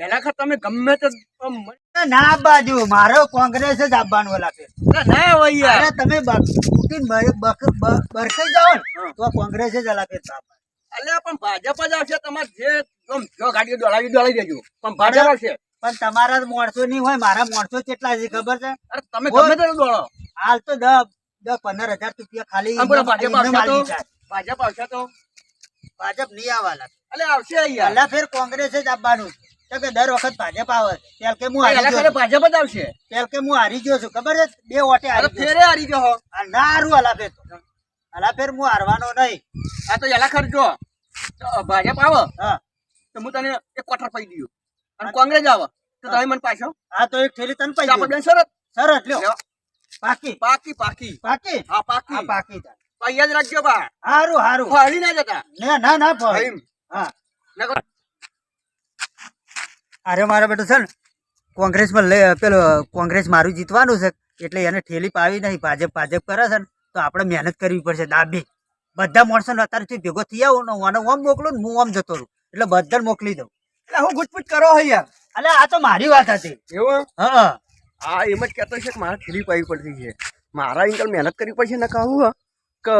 એના કરતા તમે ગમે તે ના બાજુ મારો કોંગ્રેસ જ આપવાનું લાગે ના હોય યાર. અરે તમે બરસાઈ જાઓ ને તો કોંગ્રેસ જ લાગે અલ્યા પણ ભાજપ જ આવશે. તમારે જે જો ગાડીઓ દોડાવી દેજો પણ ભાજપ આવશે. પણ તમારા માણસો નહીં હોય મારા માણસો કેટલા છે ખબર છે અરે તમે ગમે તે દોડો. હાલ તો 10-15,000 રૂપિયા ખાલી ભાજપ આવશે તો ભાજપ નહીં આવવાના અલ્યા આવશે યાર. પહેલા ફેર કોંગ્રેસ જ આપવાનું તો કે દર વખત ભાજપ આવે પેલ કે હું હારી એના ગયો ભાજપ જ આવશે. પેલ કે હું હારી ગયો છું ખબર છે 2 વોટે અરે હારી ગયો ફેરે હારી ગયો હો. ના હારું હલા ફેર હું હારવાનો નહીં આ તો એલા ખર્ચો ભાજપ આવે હા તો હું તને એક ક્વાર્ટર પૈ દઉં અને કોંગ્રેસ આવે તો તમે મને પાછો હા તો એક થેલી તને પૈ આપણે શરત સરસ લ્યો પાકી પાકી પાકી પાકી હા પાકી હા પાકી તા પૈયા જ રાખજો બા. હારું હારું ફરી ના જતા. ના ફળ હા અરે મારા બેટો છે ને કોંગ્રેસમાં પેલો કોંગ્રેસ મારું જીતવાનું છે એટલે એને ઠેલી પાવી નહીં ભાજપ કરે છે ને તો આપણે મહેનત કરવી પડશે દાબી બધા માણસો અત્યારે ભેગો થઈ આવું ને હું ઓમ મોકલું ને હું ઓમ જતો રહું એટલે બધાને મોકલી દઉં એટલે હું ગુજપુજ કરો હે યાર. એટલે આ તો મારી વાત હતી એવું હા હા એમ જ કહેતો છે કે મારે ઠેલી પાવી પડતી છે. મારા ઇન્કલ મહેનત કરવી પડશે ને કહું કે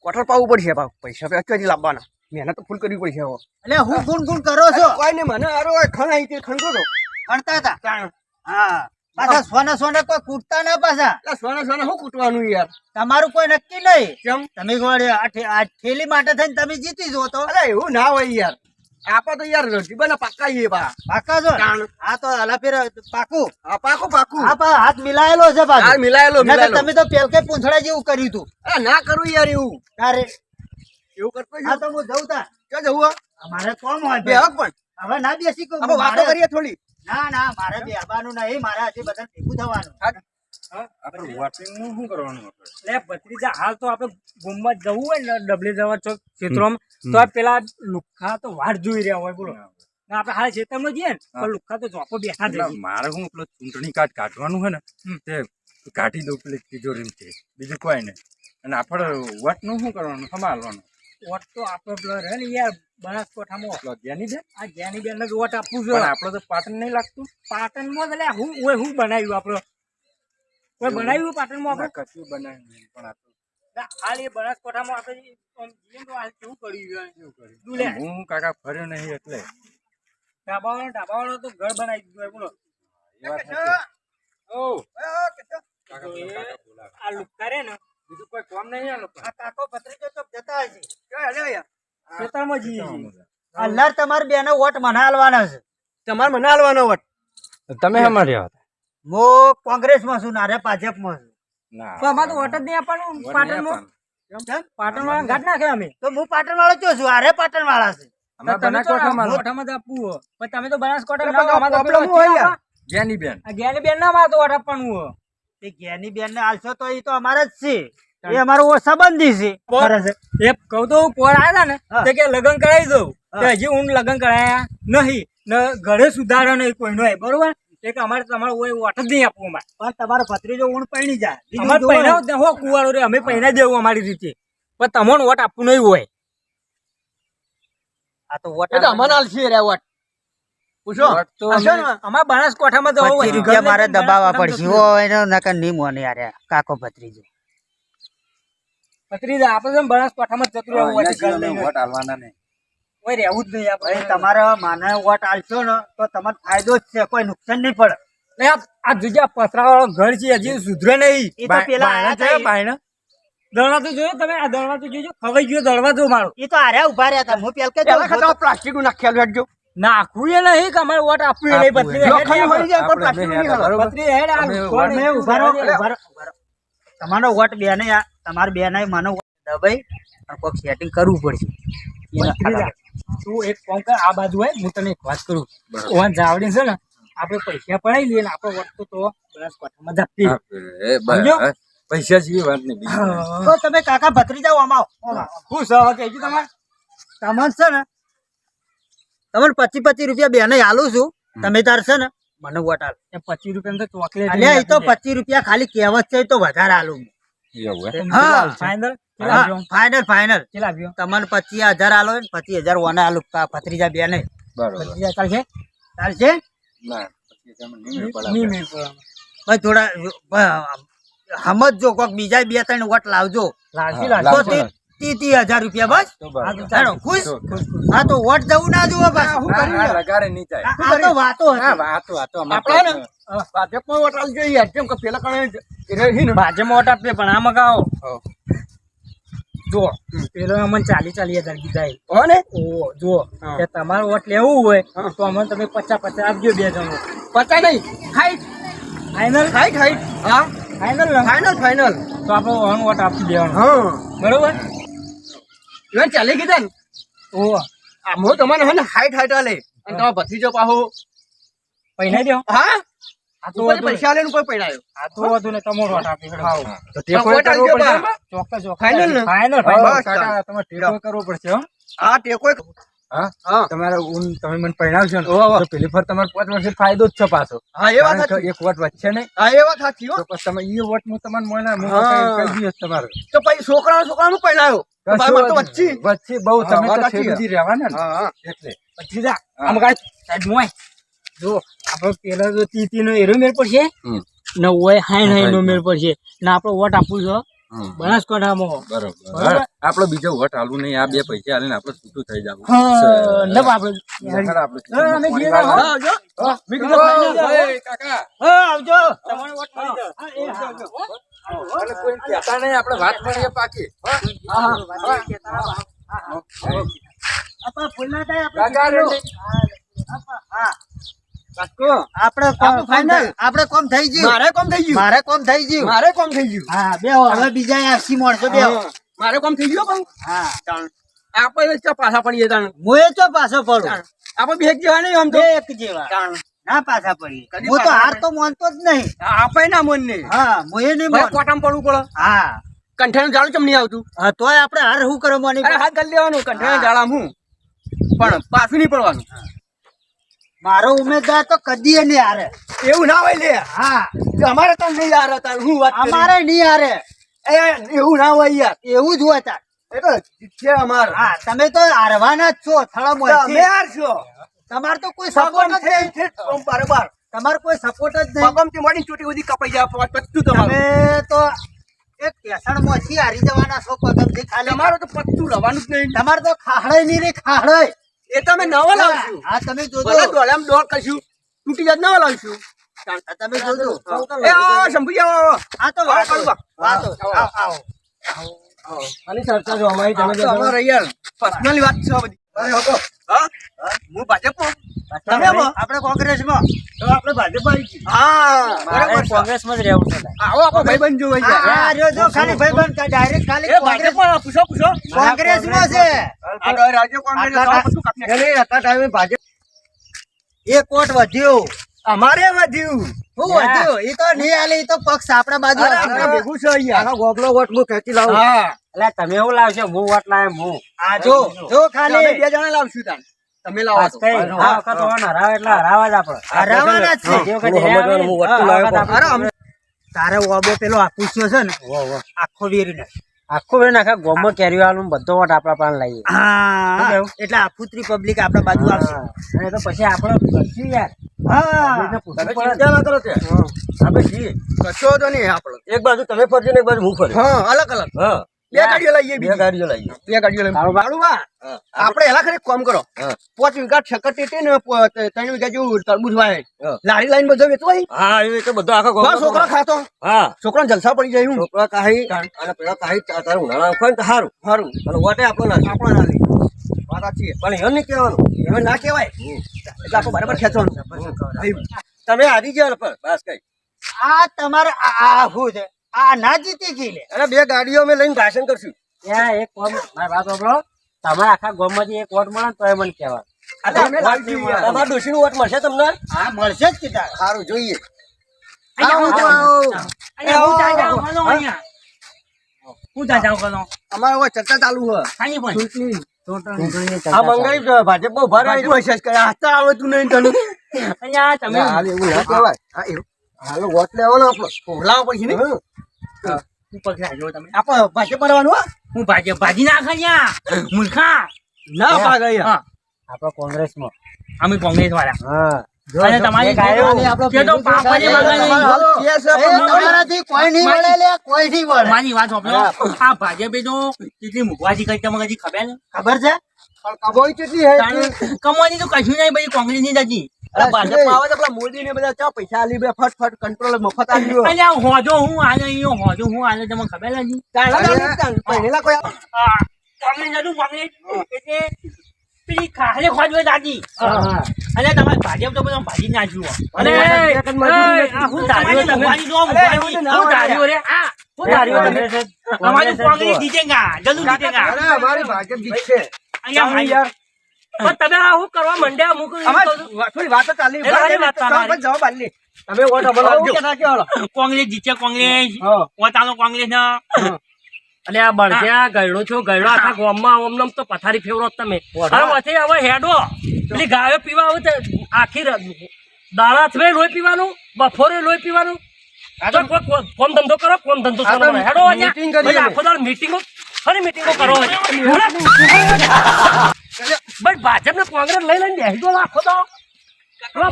ક્વાર્ટર પાવવું પડશે પૈસા પૈસા લાવવાના મહેનત તો ફૂલ કરવી પડશે હવે. એટલે હું ગુણ કરો છો કોઈ ને મને આરો ખણ આવી ખણતો તો ખણતા હતા હા પાછા સોના કોઈ કૂટતા ના પાછા સોના શું કૂટવાનું યાર. તમારું કોઈ નક્કી નહીં કેમ તમે આ ઠેલી માટે થઈને તમે જીતી જો તો અરે એવું ના હોય યાર. આપા તો યાર જીબાના પાક્કા છીએ બા. પાકા છો હા તો હલા ફેર પાકું હા પાકું હા હાથ મિલાયેલો છે પાછો હા મિલાયેલો તમે તો પેલ કે પૂંછડા જેવું કર્યું તું અરે ના કરું યાર એવું. તારે એવું કરતો હા તો હું જઉં તા ક્યાં જવું અમારે કોમ હોય બે હક પણ હવે ના બેસી કહું આપણે વાતો કરીએ થોડી. ના મારે બેહવાનું નહીં મારે હજી બધા ભેગું થવાનું ભત્રીજા હાલ તો આપડે ગુમમાં જવું હોય ને ડબલે જવા ચોક ક્ષેત્રોમાં તો પેલા લુખ્ખા તો વાટ જોઈ રહ્યા હોય બોલો આપડે હાલ ખેતરમાં જઈએ ને તો લુખ્ખા તો ચોપો બેઠા જ મારે હું પેલો ચૂંટણી કાર્ડ કાઢવાનું હોય ને તે કાઢી દઉં પેલી તિજોરી છે બીજું કોઈ નહીં અને આપણે વટ નું શું કરવાનું સંભાળવાનું વોટ તો આપડે પેલો રહે ને યાર બનાસકાંઠામાં જ્ઞાની બેન આ જ્ઞાની બેન ને વોટ આપવું પણ જોઈએ. આપડે તો પાટણ નહીં લાગતું પાટણમાં એટલે હું બનાવ્યું આપડે કોઈ બનાવ્યું પાટણમાં આપડે કશું બનાવ્યું નહીં પણ આ તો હાલ એ બનાસકાંઠામાં આપણે જીએ તો હાલ કેવું કર્યું હું કાકા ફર્યો નહીં એટલે ઢાબાવાળો તો ઘર બનાવી દીધું બોલો એ વાત સાચી. આ લુખ્ખા રે ને બીજું કોઈ કામ નહીં આ લોકો આ કાકો ભત્રીજો તો જતા હશે ખેતરમાં જઈએ છીએ. અલ્લાહ તમારે બેનો વોટ મને હાલવાના છે તમારે મને હાલવાનો વટ. તમે અમારે રહ્યા હતા હું કોંગ્રેસમાં છું નારે ભાજપમાં છું ના તો અમારે તો વોટ જ નહીં આપવાનું પાટણમાં પાટણમાં ઘાટ નાખે અમે તો હું પાટણ વાળો જ છું આરે પાટણ વાળા છે અમારે તમે તો બનાસકાંઠામાં મોઢામાં જ આપવું હોય પણ તમે તો બનાસકાંઠા પણ ના અમારે તો problem હોય યાર. જ્ઞાની બેન આ જ્ઞાની બેન ના અમારે તો વોટ આપવાનું હોય તે જ્ઞાની બેન ને હાલશો તો એ તો અમારા જ છે એ અમારો સંબંધી છે એ કહું તો પોર આવ્યા ને હા. તે કે લગ્ન કરાવી દઉં હા. તે હજી હું લગ્ન કરાયા નહીં ને ઘરે સુધારો નહીં કોઈ નો બરોબર એક અમારે તમારે વોટ જ નહીં આપવું અમારે પણ તમારો ભત્રીજો ઊણ પૈણી જાય બીજું અમારે જોવો ને. પહેલા હો કુવાળો રે અમે પહેલા દેવું અમારી રીતે પણ તમને વોટ આપવું નહીં હોય આ તો વોટ એ તો અમને હાલશે રે વટ. પૂછો વટ તો હશે ને? અમારા બનાસકાંઠામાં તો 25 રૂપિયા મારે દબાવવા પડશે હોય ને નકર નહીં મોને યાર કાકો ભત્રીજો પત્રીજા આપણે તો બનાસકાંઠામાં જતું રહેવું હોય છે, ઘર અમે લઈને વોટ આલવાના નહીં કોઈ રહેવું જ નહીં ભાઈ આપણે તમારા માને વોટ આલશો ને તો તમારે ફાયદો જ છે કોઈ નુકસાન નહીં પડે આ જોજે પથરા વાળો ઘર છે હજી સુધરે નહીં એ તો પેલા આયા હતા દરવાજો જોયો તમે આ દરવાજો જોજો ખવાઈ ગયો દરવાજો મારો એ તો આર્યા ઉભા રહ્યા હતા હું પેલ કે એના કરતા પ્લાસ્ટિક નું નાખેલું હેડજો. નાખવું એ નહીં કે અમારે વોટ આપવું એ નહીં પત્રી લોખંડ હોય જાય પણ પ્લાસ્ટિક નું નહીં હાલે. પત્રી હેડ આ અમે છોડ તમે ઉભા રહો, ઉભા રહો, ઉભા રહો. તમારો વોટ બેને તમારે બેને મને દબાઈ અને કોઈક સેટિંગ કરવું પડશે પત્રીજા, તું એક કામ કર આ બાજુ હોય હું તને એક વાત કરું ઓન જાવડી છે ને આપણે પૈસા પડાવી લઈએ ને આપણો વોટ તો બનાસકાંઠામાં જ આપીએ. સમજ્યો? પૈસા જેવી વાત નહીં બીજું તો તમે કાકા ભત્રીજા આમાં ખુશ હવે કહેજો તમારે તમને છે ને તમને 25 રૂપિયા બેને આલું છું તમે તાર છે ને મને વોટ આલ 25 રૂપિયા તો ચોકલેટ અલ્યા એ તો 25 રૂપિયા ખાલી કહેવત છે એ તો વધારે આલું એવું હે? હા ફાઇનલ ફાઇનલ ફાઇનલ કેટલા આવ્યો તમને 25,000 આલો ને 25,000 ઓને આલું ભત્રીજા બેને બરોબર ચાલશે ચાલશે ના પછી તમે નહીં પડે નહીં મેળ પડે. ભાઈ થોડા સમજજો કોક બીજા 2-3 વોટ લાવજો લાગી હા, લાગી. તો 30,000 રૂપિયા બસ તો બરાબર. આ તો ચાલો ખુશ હા તો વોટ જવું ના જોવો બસ શું ના, કર્યું ના, યાર? લગાડે નહીં થાય. આ તો વાતો હા, હતી વાતો અમે આપણે ને ભાજપમાં વોટ આલી જોઈએ યાર. કેમ કે પેલા કારણે એ રહી ને ભાજપમાં વોટ આપીએ પણ આમાં ગાઓ હા. જો પેલો અમને 40,000 કીધા છે. હો ને ઓહો, જુઓ હા. કે તમારે વોટ લેવું હોય હા. તો અમને તમે 50-50 આપજો 2 જણો. પચાય નહીં હાઈટ ફાઇનલ હાઈટ હાઈટ હા ફાઇનલ ફાઇનલ ફાઇનલ તો આપણે ઓન વોટ આપી દેવાનો હા બરોબર. એ ચાલી કીધા ને ઓહો, આ મો તમને હે ને હાઈટ હાઈટ આલે અને તમારો ભત્રીજો પાહો પૈસા દો. હા આ તો ઉપર વધુ પૈસા આલે ને ઉપર પડાયો આ તો વધુ ને તમારો વોટ આપી હા. દેવાનો. તો ટેકો વોટ આલી કરવો દો પડશે. બા. ચોક્કસ ચોક્કસ Final ને? ફાઇનલ હા, ફાઇનલ. બસ, કાકા, તમારે ટેકો કરવો પડશે હો. આ ટેકો હા હા તમારે તમે મને પરણાવશો ને ઓહો. તો પેલી ફર તમારે 5 વર્ષે ફાયદો જ છે પાછો હા એ વાત કારણ કે સાચી એક વોટ વધશે નહીં હા એ વાત સાચી હો તો પછી તમે એ વોટ હું તમને મળે હું હા. કહી દઈશ તમારે તો પછી છોકરાનું પડાયો મારે તો વચ્ચી વચ્ચે બહુ હા, તમે વાત તો સાચી. છેડુથી રહેવાના ને હા હા એટલે ભત્રીજા, આમ કાંઈ સાઈડ મોય. જો આપણે પેલા તો 30 નો એરો મેળ પડશે હમ. ને ઓય 60 નો મેળ પડશે ને આપણે વોટ આપવું છે બનાસકાંઠામાં. બરોબર બરોબર. આપડે બીજો વોટ હાલવું નહીં આ 2 પૈસા હાલીને આપણે છૂટું થઈ જવું હા, નવ આપણે યાર, આપણે હા, અમે જઈએ પાણી ને, વાળવા. હા, આવજો. હા, મેં કીધું final જાઓ. ઓય, કાકા હા, આવજો. તમારો વોટ મળી જાય. હા, એ હા, હો. અને કોઈ કહેતા નહીં આપણે વાત કરીએ પાકી હો? આપા ભૂલના થાય કાકા લો. આપણે આપણું final. આપણે કોમ થઈ ગયું મારે કોમ થઈ ગયું મારે કોમ થઈ ગયું મારે કોમ થઈ ગયું હા બેહો હવે બીજા આવશી માણસો બેહો હા. મારે કોમ થઈ ગયું પણ હા આપણે તો પાછા પડીએ તાણ મોએ તો પાછો પડું આપણે ભેગ જેવા નહીં આમ તો બે એક જેવા તાણ ના પાછા પડીએ કદી હું તો પાછા હાર તો માનતો જ નહીં આપણે ના મન નહીં હા મોએ નહીં ભાઈ માન કોટામ પડવું પડે હા કંઠાનું જાળું ચમ નહીં આવતું હા, તોય આપણે હાર શું કરો મોની અરે હાથ કરી લેવાનું કંઠાના જાળામ હું પણ પાછું નહીં પડવાનું મારો ઉમેદવાર તો કદી નહીં હારે એવું ના હોય લે હા જો અમારે તો નહીં યાર હતા હું વાત કરી. અમારે નહીં હારે એ એવું ના હોય યાર એવું જ હોય તાર એ તો છે અમાર હા તમે તો હારવાના જ છો થળા તમે યાર છો તમારે તો કોઈ સપોર્ટ જ નહીં બરાબર તમારે કોઈ સપોર્ટ જ નહીં પગમ થી મોડી ચોટી બધી કપાઈ જાય પત્તું તમારું તમે તો એક ટેસણમાં થી હારી જવાના છો પગમથી ખાલી તમારું તો પત્તું રવાનું જ નહીં તમારે તો ખાહડે નહીં રે ખાહડે એ તમે નવા લાવશું હા તમે જોજો ભલે દોડામ દોડ કરશું તૂટી જાત નવા લાવશું હા, તમે જોજો એ આવો શંભુજી આવો આ તો આવો, આવો. વાતો આવો અને ચર્ચા જો અમારી તમે અમારે યાર પર્સનલી વાત છે બધી અરે હોકો હા હું ભાજપમાં તમે આવો આપણે કોંગ્રેસમાં તો આપણે ભાજપમાં આવી છીએ હા બરાબર છે. કોંગ્રેસમાં જ રહેવું છે. આવો આપણો ભાઈબંધ જોવો હા યાર રહ્યો જો ખાલી ભાઈબંધ ડાયરેક્ટ ખાલી એ ભાજપમાં પૂછો પૂછો કોંગ્રેસમાં છે આ તો રાજ્ય કોંગ્રેસ આટલા બધું કાપી નાખ્યું. હતા ટાઈમે ભાજપ એક કોટ વધ્યો અમારે વધ્યું શું વધ્યો એ તો નહીં આલે એ તો પક્ષ આપણા બાજુ અરે હતો. આપણે ભેગું છે યાર ગોગલો વોટ હું ખેંચી લાવું હા એટલે તમે એવું લાવશો હું વોટ લાવે હું આ જો જો અમે ખાલી બે જણા લાવશું તાન તમે લાવો તો. કઈ આ વખત ઓન હરાવે એટલે હરાવા જ આપણે. હરાવાના જ છે. જે વખતે હરાવે ને, આ વખત આપણે- અરે અમે તારે ઓબો પેલો આકુશ્યો છે ને આખો વેરીને આખું બેન આખા ગોમમાં કેરીવાળું બધો વોટ આપણા પાસે લઈએ. હા શું કેવું? એટલે આફુત્રી પબ્લિક આપણા બાજુ આવશે અને તો પછી આપણે કરશું યાર. હા પબ્લિકને પૂછવું તમે પડે. ચિંતા ના કરો ત્યાં. આપણે છીએ કશો તો નહીં આપણો એક બાજુ તમે ફરજો ને એક બાજુ હું ફરું હા અલગ અલગ હા બે ગાડીઓ લઈએ બે બીજી. ગાડીઓ લાવીએ બે ગાડીઓ લઈએ તારું બાળું બા હા. આપણે એલા ખરી કામ કરો હા. 5 વીઘા છકર ટેટી ને 3 વીઘા જેવું તરબૂચ વાય હા. લારી લાઈન બધો વેચો હોય હા એ તો બધો આખો બસ છોકરો ખાતો હા છોકરાને જલસા પડી જાય હું છોકરા કાહી અને પેલા કાહી તારે ઉનાળા હોય ને તો સારું સારું અને વોટે આપણો ના આપણો ના લે વાત સાચી છે. પણ એવું નહીં કહેવાનું હવે ના કહેવાય એટલે આપણે બરાબર ખેંચવાનું તમે હારી ગયા ને પણ બસ કઈ આ તમારે આ શું છે આ ના જીતી ગઈ લે અને બે ગાડીઓ અમે લઈને ભાષણ કરશું ત્યાં એક કોમ મારી વાત સાંભળો. તમારે આખા ગામમાંથી એક વોટ મળે ને તોય મને કહેવાય. અમે લાવી દઈએ યાર. તમારા ડોશીનું વોટ મળશે તમને હા મળશે જ કીધા સારું જોઈએ અહીંયા હું ત્યાં જાઉં કરો અહીંયા. હું ત્યાં જાઉં કરો. અમારે હવે ચર્ચા ચાલુ છે ખાઈ પણ. આ મંગાઈ ભાજપમાં ઉભા રહે બાજુ હશે જ કરે. હાથતા આવડતું નહીં તને અહીંયા તમે હાલ એવું ના કહેવાય હા એવું હાલો વોટ લેવાનો આપણો લાવો પછી ને હું પકડાજો તમે. આપણે ભાજપ મારવાનું હા હું ભાજી નાખ અહીંયા. મૂર્ખા. ના ભાગ અહીંયા હા. આપણે કોંગ્રેસમાં. અમે કોંગ્રેસ વાળા. હા અને તમારી કે તો પાપાની માંગણી તમારાથી કોઈ નહીં વળે લે, કોઈ નહીં વળે. મારી વાત સાંભળો આ ભાજપે તો કેટલી મુખવાજી કરી તમને હજી ખબર ને ખબર છે? પણ કબોઈ કેટલી હે કમવાની તો કશું નહીં ભાઈ કોંગ્રેસની જ હતી ભાજપ આવે તો પેલા મોદી ને બધા ચા પૈસા આલી બે ફટ કંટ્રોલ મફત આલ્યો અને આ હોજો હું હાલે અહીંયા હોજો હું હાલે તમને ખબર નથી પહેલા કોઈ કોંગ્રેસ હતું કોંગ્રેસ એટલે પેલી ખાલી ખોજવે દાદી અને તમારે ભાજપ તો બધા ભાજી નાખ્યું અને આ હું ધાર્યો તમારી જો હું ધાર્યો રે આ હું ધાર્યો તમે અમારી કોંગ્રેસ જીતેગા જરૂર જીતેગા અરે અમારી ભાજપ જીતશે અહીંયા ભાઈ યાર પણ તમે આ હું કરવા મંડ્યા મુક થોડી વાતો ચાલી એ મારી વાત તમારી. જવાબ આલી તમે વોટ અમલ આપજો કોંગ્રેસ જીત્યા કોંગ્રેસ પોતાનો કોંગ્રેસ ના અને આ બળદ્યા ગયડો છો ગયડો આખા ગામમાં ઓમનમ તો પથારી ફેવરો જ તમે અરે વચ્ચે હવે હેડો પેલી ગાયો પીવા આવે તો આખી દાણા થવે લોહી પીવાનું બફોરે લોહી પીવાનું તો કોઈ કોમ ધંધો કરો કોમ ધંધો કરો હેડો meeting આખો દાડ મીટિંગો ફરી મીટિંગો કરો બસ ભાજપ ને કોંગ્રેસ લઈ લઈને બેસી ગયો આખો દો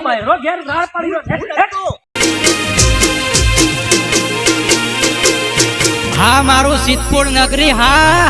મહેરો ઘેર ગાળ પડી ગયો હા મારું સિદ્ધપુર નગરી હા